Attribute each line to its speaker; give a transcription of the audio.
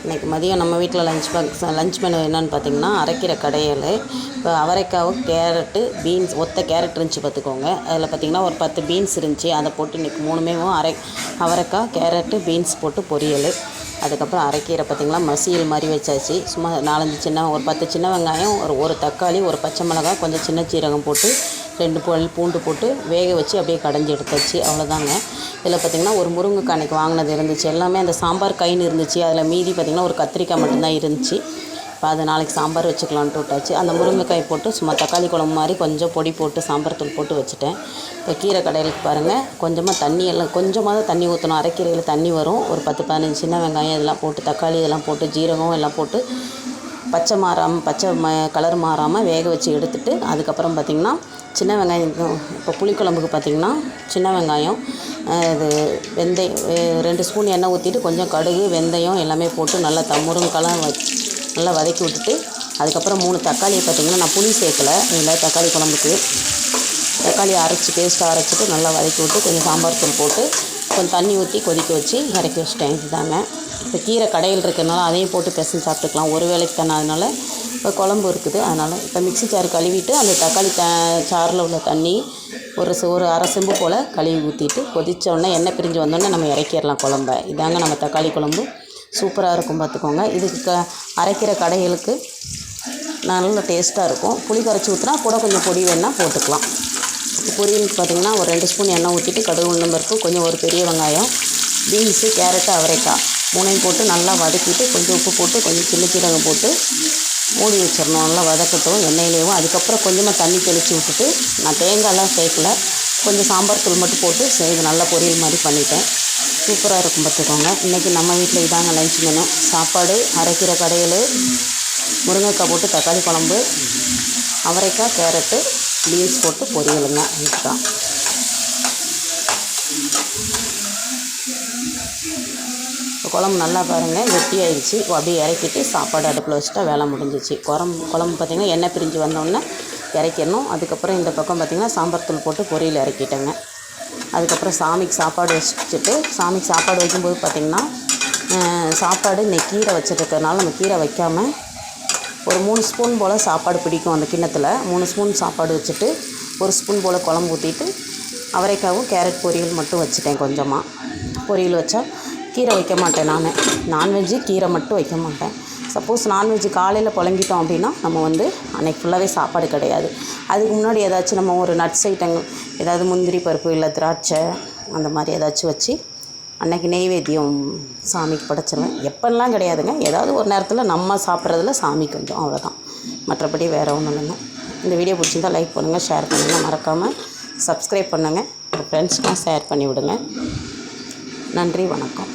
Speaker 1: இன்றைக்கி மதியம் நம்ம வீட்டில் லஞ்ச் மெனு என்னென்னு பார்த்திங்கன்னா அரைக்கிற கடையில் இப்போ அவரைக்காவும் கேரட்டு பீன்ஸ் ஒத்த கேரட் இருந்துச்சு பார்த்துக்கோங்க. அதில் பார்த்திங்கன்னா ஒரு 10 பீன்ஸ் இருந்துச்சு. அதை போட்டு இன்றைக்கி 3மே அவரைக்காய் கேரட்டு பீன்ஸ் போட்டு பொரியல். அதுக்கப்புறம் அரைக்கீரை பார்த்திங்களா மசியல் மாதிரி வச்சாச்சு. சும்மா 4-5 ஒரு 10 சின்ன வெங்காயம், ஒரு தக்காளி, ஒரு பச்சை மிளகாய், கொஞ்சம் சின்ன சீரகம் போட்டு 2 பல் பூண்டு போட்டு வேக வச்சு அப்படியே கடைஞ்சி எடுத்தாச்சு. அவ்வளோதாங்க. இதில் பார்த்திங்கன்னா ஒரு முருங்கைக்காய் அன்றைக்கி வாங்கினது இருந்துச்சு. எல்லாமே அந்த சாம்பார் கைன்னு இருந்துச்சு. அதில் மீதி பார்த்திங்கன்னா ஒரு கத்திரிக்காய் மட்டும்தான் இருந்துச்சு. இப்போ அது நாளைக்கு சாம்பார் வச்சுக்கலான்ட்டு விட்டாச்சு. அந்த முருங்கைக்காய் போட்டு சும்மா தக்காளி குழம்பு மாதிரி கொஞ்சம் பொடி போட்டு சாம்பார் தூள் போட்டு வச்சுட்டேன். இப்போ கீரை கடையிலுக்கு பாருங்கள், கொஞ்சமாக தண்ணி எல்லாம் கொஞ்சமாக தண்ணி ஊற்றணும். அரைக்கீரையில் தண்ணி வரும். ஒரு 10-15 சின்ன வெங்காயம் இதெல்லாம் போட்டு தக்காளி இதெல்லாம் போட்டு ஜீரகம் எல்லாம் போட்டு பச்சை கலர் மாறாமல் வேக வச்சு எடுத்துட்டு அதுக்கப்புறம் பார்த்திங்கன்னா சின்ன வெங்காயம். இப்போ புளிக்குழம்புக்கு பார்த்திங்கன்னா சின்ன வெங்காயம், இது வெந்தயம் 2 ஸ்பூன் எண்ணெய் ஊற்றிட்டு கொஞ்சம் கடுகு வெந்தயம் எல்லாமே போட்டு நல்லா முருங்கைக்காலாம் நல்லா வதக்கி விட்டுட்டு அதுக்கப்புறம் 3 தக்காளியை பார்த்திங்கன்னா நான் புளி சேர்க்கலை. இதில் தக்காளி குழம்புக்கு தக்காளி பேஸ்ட்டாக அரைச்சிட்டு நல்லா வதக்கி விட்டு கொஞ்சம் சாம்பார் தூள் போட்டு கொஞ்சம் தண்ணி ஊற்றி கொதிக்க வச்சு இறக்கி வச்சிட்டேன். இதுதாங்க. இப்போ கீரை கடையில் இருக்கிறதுனால அதையும் போட்டு பிசைஞ்சு சாப்பிட்டுக்கலாம். ஒரு வேளைக்கு தானே, அதனால் இப்போ குழம்பு இருக்குது. அதனால் இப்போ மிக்ஸி ஜார் கழுவிட்டு அந்த தக்காளி சாறில் உள்ள தண்ணி ஒரு அரை செம்பு போல் கழுவி ஊற்றிட்டு கொதித்தோடனே எண்ணெய் பிரிஞ்சு வந்தோடனே நம்ம இறக்கிடலாம் குழம்ப. இதாங்க நம்ம தக்காளி குழம்பு. சூப்பராக இருக்கும் பார்த்துக்கோங்க. இதுக்கு அரைக்கிற கடைகளுக்கு நல்ல டேஸ்ட்டாக இருக்கும். புளி கரைச்சி ஊற்றினா கூட கொஞ்சம் பொடி வேணால் போட்டுக்கலாம். பொரியலுக்கு பார்த்திங்கன்னா ஒரு 2 ஸ்பூன் எண்ணெய் ஊற்றிட்டு கடுகு உளுந்தம் பருப்பு கொஞ்சம் ஒரு பெரிய வெங்காயம் பீன்ஸு கேரட்டு அவரைக்காய் 3ஐயும் போட்டு நல்லா வதக்கிட்டு கொஞ்சம் உப்பு போட்டு கொஞ்சம் சின்ன சீரகம் போட்டு மூடி வச்சிடணும். நல்லா வதக்கட்டும் எண்ணெயிலேயும். அதுக்கப்புறம் கொஞ்சமாக தண்ணி தெளித்து விட்டுட்டு நான் தேங்காயெலாம் சேர்க்கல, கொஞ்சம் சாம்பார் தூள் மட்டும் போட்டு இது நல்லா பொரியல் மாதிரி பண்ணிட்டேன். சூப்பராக இருக்கும் பார்த்துக்கோங்க. இன்றைக்கி நம்ம வீட்டில் இதாங்க லஞ்ச் மெனு. சாப்பாடு, அரைக்கிற கடையில், முருங்கைக்காய் போட்டு தக்காளி குழம்பு, அவரைக்காய் கேரட்டு பீன்ஸ் போட்டு பொரியலுங்க. இதுதான். குழம்பு நல்லா பாருங்கள் வெட்டி ஆயிடுச்சு. அப்படியே இறக்கிட்டு சாப்பாடு அடுப்பில் வச்சுட்டா வேலை முடிஞ்சிச்சு. குழம்பு பார்த்திங்கன்னா எண்ணெய் பிரிஞ்சு வந்தோடனே இறக்கிடணும். அதுக்கப்புறம் இந்த பக்கம் பார்த்திங்கன்னா சாம்பார் தூள் போட்டு பொரியல் இறக்கிட்டேங்க. அதுக்கப்புறம் சாமிக்கு சாப்பாடு வச்சுட்டு சாமிக்கு சாப்பாடு வைக்கும்போது பார்த்திங்கன்னா சாப்பாடு இன்றைக்கி கீரை வச்சுருக்கிறதுனால நம்ம கீரை வைக்காமல் ஒரு 3 ஸ்பூன் போல் சாப்பாடு பிடிக்கும். அந்த கிண்ணத்தில் 3 ஸ்பூன் சாப்பாடு வச்சுட்டு 1 ஸ்பூன் போல் குழம்பு ஊற்றிட்டு அவரைக்காவும் கேரட் பொரியல் மட்டும் வச்சுட்டேன். கொஞ்சமாக பொரியல் வச்சா கீரை வைக்க மாட்டேன். நான்வெஜ்ஜு கீரை மட்டும் வைக்க மாட்டேன். சப்போஸ் நான்வெஜ்ஜு காலையில் புழங்கிட்டோம் அப்படின்னா நம்ம அன்றைக்கி ஃபுல்லாகவே சாப்பாடு கிடையாது. அதுக்கு முன்னாடி ஏதாச்சும் நம்ம ஒரு நட்ஸ் ஐட்டங்கள் ஏதாவது முந்திரி பருப்பு இல்லை திராட்சை அந்த மாதிரி ஏதாச்சும் வச்சு அன்றைக்கி நெய்வேத்தியம் சாமிக்கு படைச்சிருவேன். எப்பெல்லாம் கிடையாதுங்க. ஏதாவது ஒரு நேரத்தில் நம்ம சாப்பிட்றதுல சாமி கொஞ்சம், அவ்வளோதான். மற்றபடி வேறு ஒன்றும் இல்லைங்க. இந்த வீடியோ பிடிச்சிருந்தால் லைக் பண்ணுங்கள், ஷேர் பண்ணுங்கள், மறக்காமல் சப்ஸ்கிரைப் பண்ணுங்கள். உங்கள் ஃப்ரெண்ட்ஸ்க்கெலாம் ஷேர் பண்ணி விடுங்க. நன்றி, வணக்கம்.